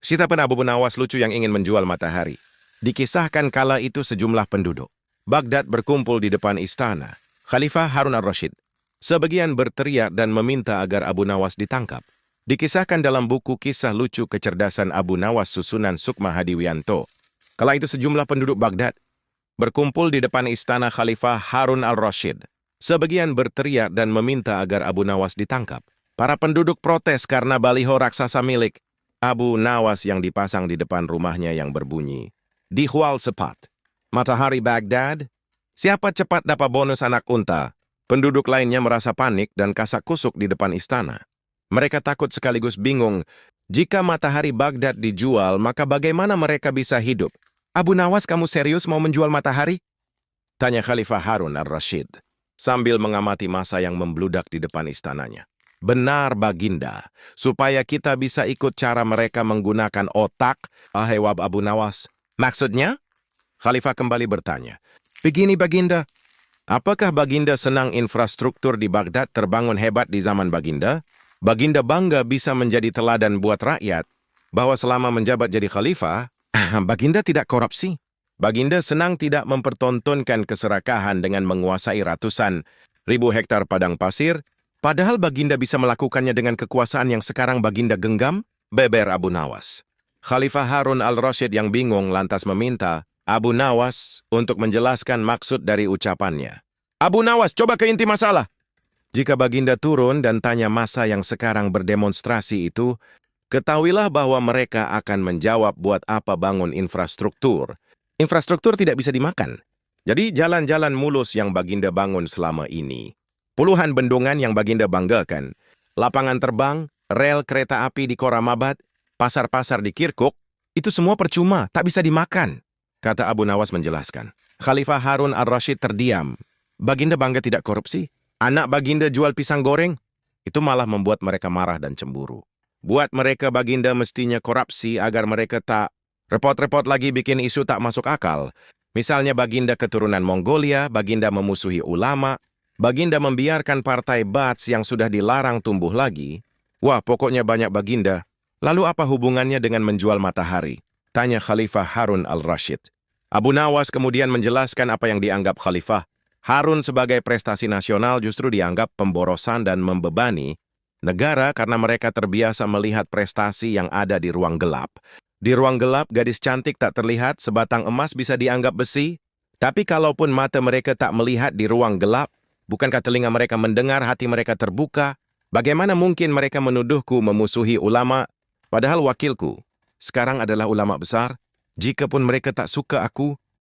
Cerita Abu Nawas lucu yang ingin menjual matahari. Dikisahkan kala itu sejumlah penduduk Baghdad berkumpul di depan istana Khalifah Harun al-Rashid. Sebagian berteriak dan meminta agar Abu Nawas ditangkap. Dikisahkan dalam buku kisah lucu kecerdasan Abu Nawas susunan Sukma Hadiwianto. Kala itu sejumlah penduduk Baghdad berkumpul di depan istana Khalifah Harun al-Rashid. Sebagian berteriak dan meminta agar Abu Nawas ditangkap. Para penduduk protes karena baliho raksasa milik Abu Nawas yang dipasang di depan rumahnya yang berbunyi, "Dijual cepat. Matahari Baghdad, siapa cepat dapat bonus anak unta?" Penduduk lainnya merasa panik dan kasak kusuk di depan istana. Mereka takut sekaligus bingung. Jika matahari Baghdad dijual, maka bagaimana mereka bisa hidup? "Abu Nawas, kamu serius mau menjual matahari?" tanya Khalifah Harun al-Rashid, sambil mengamati massa yang membludak di depan istananya. "Benar, Baginda. Supaya kita bisa ikut cara mereka menggunakan otak, ahewab Abu Nawas." "Maksudnya?" Khalifah kembali bertanya. "Begini, Baginda. Apakah Baginda senang infrastruktur di Baghdad terbangun hebat di zaman Baginda? Baginda bangga bisa menjadi teladan buat rakyat, bahwa selama menjabat jadi khalifah, Baginda tidak korupsi. Baginda senang tidak mempertontonkan keserakahan dengan menguasai ratusan ribu hektar padang pasir, padahal Baginda bisa melakukannya dengan kekuasaan yang sekarang Baginda genggam," beber Abu Nawas. Khalifah Harun al-Rashid yang bingung lantas meminta Abu Nawas untuk menjelaskan maksud dari ucapannya. "Abu Nawas, coba ke inti masalah." Jika Baginda turun dan tanya massa yang sekarang berdemonstrasi itu, ketahuilah bahwa mereka akan menjawab buat apa bangun infrastruktur. Infrastruktur tidak bisa dimakan. Jadi jalan-jalan mulus yang Baginda bangun selama ini, puluhan bendungan yang Baginda banggakan, lapangan terbang, rel kereta api di Koramabad, pasar-pasar di Kirkuk, itu semua percuma, tak bisa dimakan, kata Abu Nawas menjelaskan. Khalifah Harun al-Rashid terdiam. Baginda bangga tidak korupsi. Anak Baginda jual pisang goreng. Itu malah membuat mereka marah dan cemburu. Buat mereka Baginda mestinya korupsi agar mereka tak repot-repot lagi bikin isu tak masuk akal. Misalnya Baginda keturunan Mongolia, Baginda memusuhi ulama, Baginda membiarkan partai Bats yang sudah dilarang tumbuh lagi. Wah, pokoknya banyak Baginda. Lalu apa hubungannya dengan menjual matahari? Tanya Khalifah Harun al-Rashid. Abu Nawas kemudian menjelaskan apa yang dianggap Khalifah Harun sebagai prestasi nasional justru dianggap pemborosan dan membebani negara karena mereka terbiasa melihat prestasi yang ada di ruang gelap. Di ruang gelap, gadis cantik tak terlihat, sebatang emas bisa dianggap besi. Tapi kalaupun mata mereka tak melihat di ruang gelap, bukankah telinga mereka mendengar, hati mereka terbuka? Bagaimana mungkin mereka menuduhku memusuhi ulama, padahal wakilku sekarang adalah ulama besar? Jikapun mereka tak suka aku,